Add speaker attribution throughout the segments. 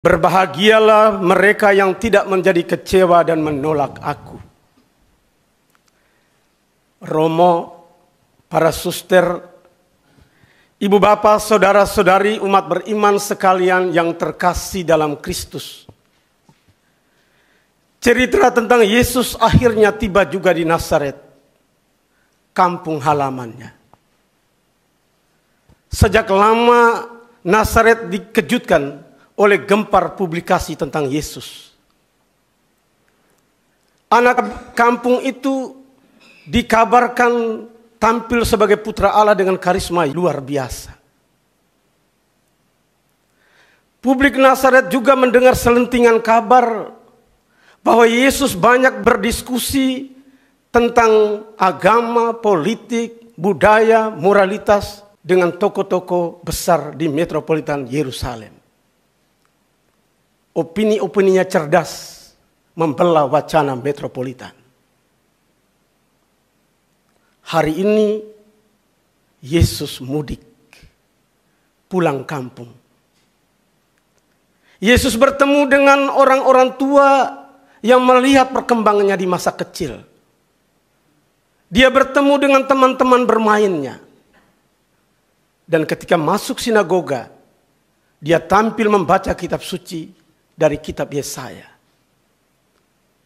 Speaker 1: Berbahagialah mereka yang tidak menjadi kecewa dan menolak aku. Romo, para suster, ibu bapak, saudara-saudari umat beriman sekalian yang terkasih dalam Kristus. Cerita tentang Yesus akhirnya tiba juga di Nazaret, kampung halamannya. Sejak lama Nazaret dikejutkan oleh gempar publikasi tentang Yesus. Anak kampung itu dikabarkan tampil sebagai putra Allah dengan karisma luar biasa. Publik Nazaret juga mendengar selentingan kabar bahwa Yesus banyak berdiskusi tentang agama, politik, budaya, moralitas dengan tokoh-tokoh besar di metropolitan Yerusalem. Opini-opininya cerdas, membelah wacana metropolitan. Hari ini Yesus mudik, pulang kampung. Yesus bertemu dengan orang-orang tua yang melihat perkembangannya di masa kecil. Dia bertemu dengan teman-teman bermainnya. Dan ketika masuk sinagoga, dia tampil membaca kitab suci dari kitab Yesaya.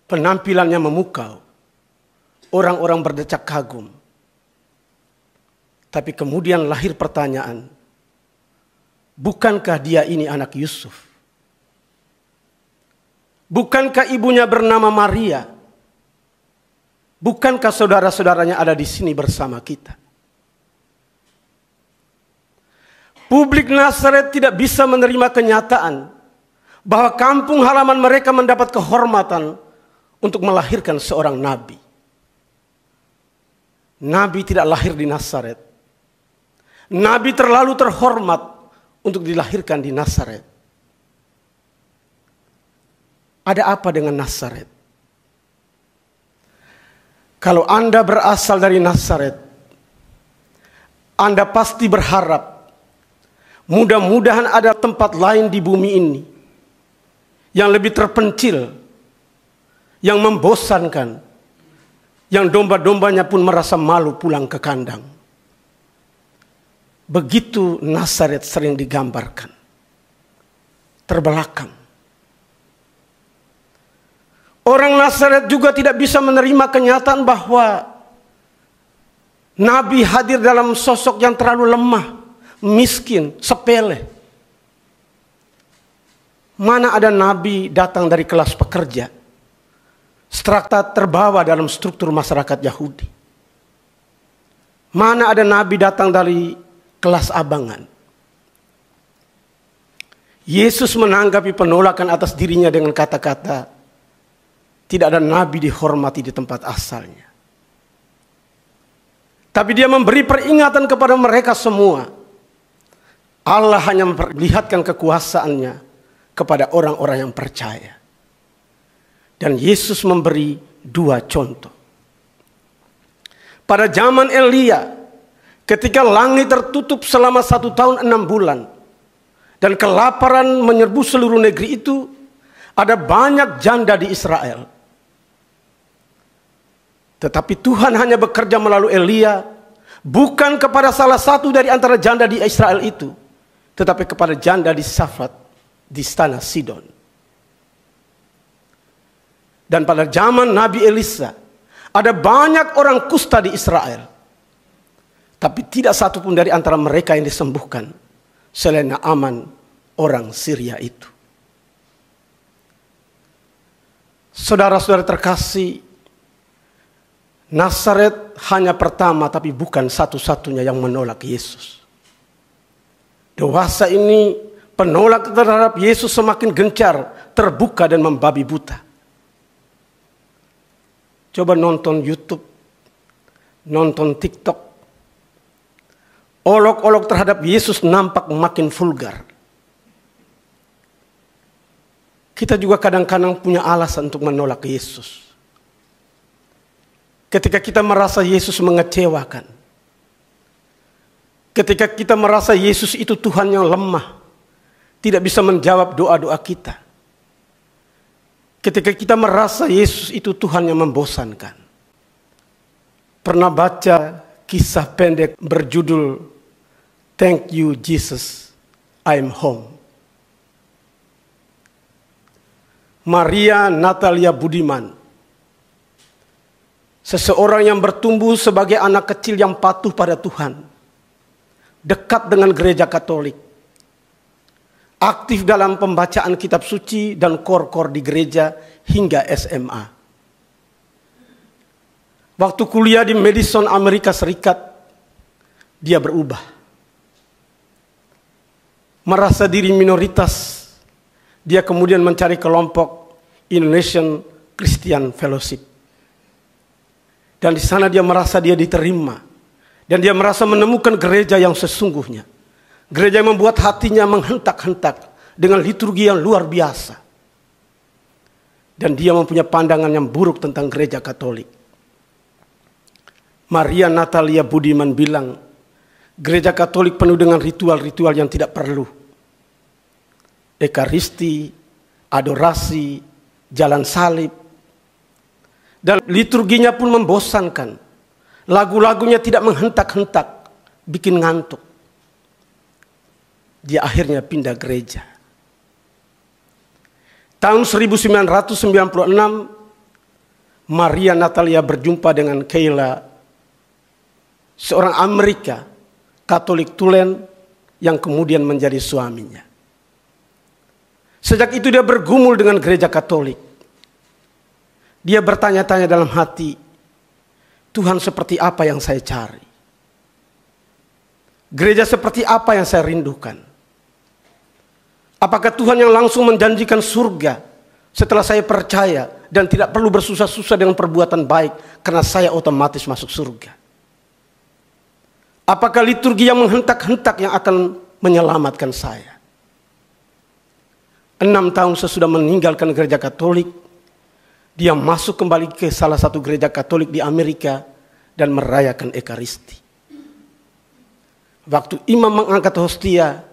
Speaker 1: Penampilannya memukau. Orang-orang berdecak kagum. Tapi kemudian lahir pertanyaan, bukankah dia ini anak Yusuf? Bukankah ibunya bernama Maria? Bukankah saudara-saudaranya ada di sini bersama kita? Publik Nazaret tidak bisa menerima kenyataan bahwa kampung halaman mereka mendapat kehormatan untuk melahirkan seorang nabi. Nabi tidak lahir di Nazaret. Nabi terlalu terhormat untuk dilahirkan di Nazaret. Ada apa dengan Nazaret? Kalau Anda berasal dari Nazaret, Anda pasti berharap mudah-mudahan ada tempat lain di bumi ini yang lebih terpencil, yang membosankan, yang domba-dombanya pun merasa malu pulang ke kandang. Begitu Nazaret sering digambarkan, terbelakang. Orang Nazaret juga tidak bisa menerima kenyataan bahwa Nabi hadir dalam sosok yang terlalu lemah, miskin, sepele. Mana ada nabi datang dari kelas pekerja, strata terbawa dalam struktur masyarakat Yahudi. Mana ada nabi datang dari kelas abangan. Yesus menanggapi penolakan atas dirinya dengan kata-kata, tidak ada nabi dihormati di tempat asalnya. Tapi dia memberi peringatan kepada mereka semua. Allah hanya memperlihatkan kekuasaannya kepada orang-orang yang percaya. Dan Yesus memberi dua contoh. Pada zaman Elia, ketika langit tertutup selama 1 tahun 6 bulan, dan kelaparan menyerbu seluruh negeri itu, ada banyak janda di Israel. Tetapi Tuhan hanya bekerja melalui Elia, bukan kepada salah satu dari antara janda di Israel itu, tetapi kepada janda di Safat, di tanah Sidon. Dan pada zaman Nabi Elisa, ada banyak orang kusta di Israel. Tapi tidak satupun dari antara mereka yang disembuhkan selain Naaman, orang Syria itu. Saudara-saudara terkasih, Nazaret hanya pertama tapi bukan satu-satunya yang menolak Yesus. Dewasa ini penolak terhadap Yesus semakin gencar, terbuka dan membabi buta. Coba nonton YouTube, nonton TikTok. Olok-olok terhadap Yesus nampak makin vulgar. Kita juga kadang-kadang punya alasan untuk menolak Yesus. Ketika kita merasa Yesus mengecewakan. Ketika kita merasa Yesus itu Tuhan yang lemah. tidak bisa menjawab doa-doa kita. Ketika kita merasa Yesus itu Tuhan yang membosankan. Pernah baca kisah pendek berjudul Thank You Jesus, I'm Home. Maria Natalia Budiman, seseorang yang bertumbuh sebagai anak kecil yang patuh pada Tuhan, dekat dengan gereja Katolik, aktif dalam pembacaan kitab suci dan kor-kor di gereja hingga SMA. Waktu kuliah di Madison, Amerika Serikat, dia berubah. Merasa diri minoritas, dia kemudian mencari kelompok Indonesian Christian Fellowship. Dan di sana dia merasa dia diterima. Dan dia merasa menemukan gereja yang sesungguhnya. Gereja yang membuat hatinya menghentak-hentak dengan liturgi yang luar biasa. Dan dia mempunyai pandangan yang buruk tentang gereja Katolik. Maria Natalia Budiman bilang, gereja Katolik penuh dengan ritual-ritual yang tidak perlu. Ekaristi, adorasi, jalan salib. Dan liturginya pun membosankan. Lagu-lagunya tidak menghentak-hentak, bikin ngantuk. Dia akhirnya pindah gereja. Tahun 1996, Maria Natalia berjumpa dengan Kayla, seorang Amerika Katolik tulen yang kemudian menjadi suaminya. Sejak itu dia bergumul dengan gereja Katolik. Dia bertanya-tanya dalam hati, Tuhan seperti apa yang saya cari? Gereja seperti apa yang saya rindukan? Apakah Tuhan yang langsung menjanjikan surga setelah saya percaya dan tidak perlu bersusah-susah dengan perbuatan baik karena saya otomatis masuk surga? Apakah liturgi yang menghentak-hentak yang akan menyelamatkan saya? 6 tahun sesudah meninggalkan gereja Katolik, dia masuk kembali ke salah satu gereja Katolik di Amerika dan merayakan Ekaristi. Waktu imam mengangkat hostia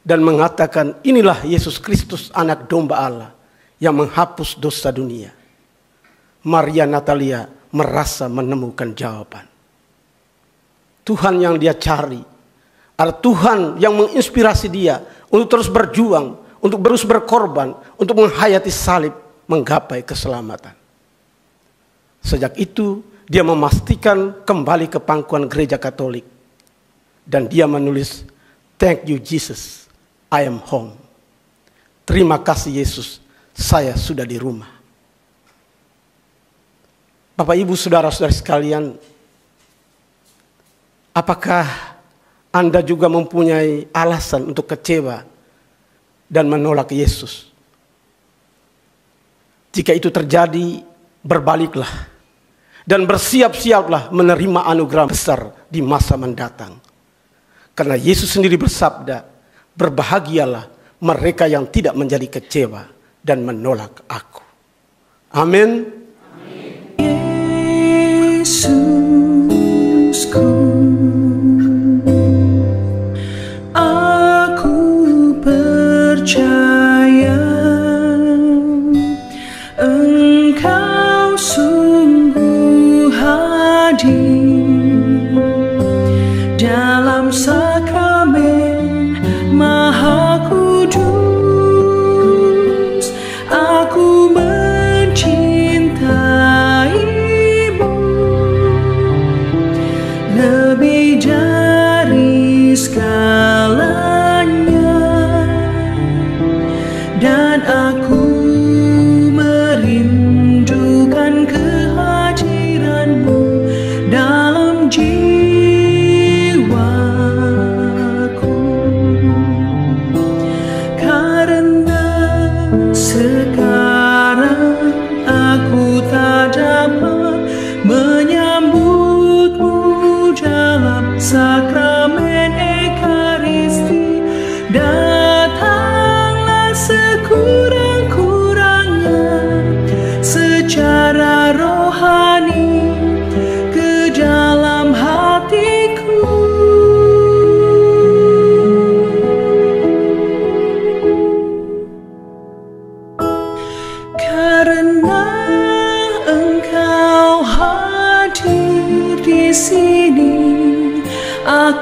Speaker 1: dan mengatakan, inilah Yesus Kristus anak domba Allah yang menghapus dosa dunia. Maria Natalia merasa menemukan jawaban. Tuhan yang dia cari adalah Tuhan yang menginspirasi dia untuk terus berjuang, untuk terus berkorban, untuk menghayati salib, menggapai keselamatan. Sejak itu dia memastikan kembali ke pangkuan gereja Katolik. Dan dia menulis, Thank you Jesus, I am home. Terima kasih Yesus, saya sudah di rumah. Bapak Ibu Saudara-saudari sekalian, apakah Anda juga mempunyai alasan untuk kecewa dan menolak Yesus? Jika itu terjadi, berbaliklah dan bersiap-siaplah menerima anugerah besar di masa mendatang. Karena Yesus sendiri bersabda, berbahagialah mereka yang tidak menjadi kecewa dan menolak Aku. Amin. Yesusku, aku percaya Engkau sungguh hadir dalam sakramen Maha Kudus. Aku mencintaimu lebih dari segalanya, dan aku merindukan kehadiranmu dalam jiwaku. Karena sekarang aku tak dapat menyambutmu dalam sakramen Ekaristi. Datanglah sekurang-kurangnya secara rohani ke dalam hatiku.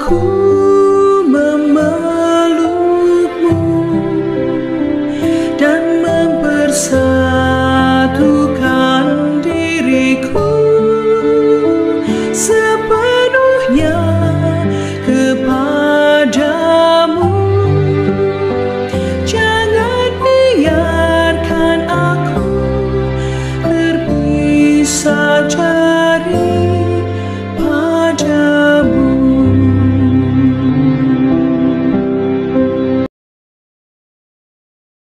Speaker 2: Ku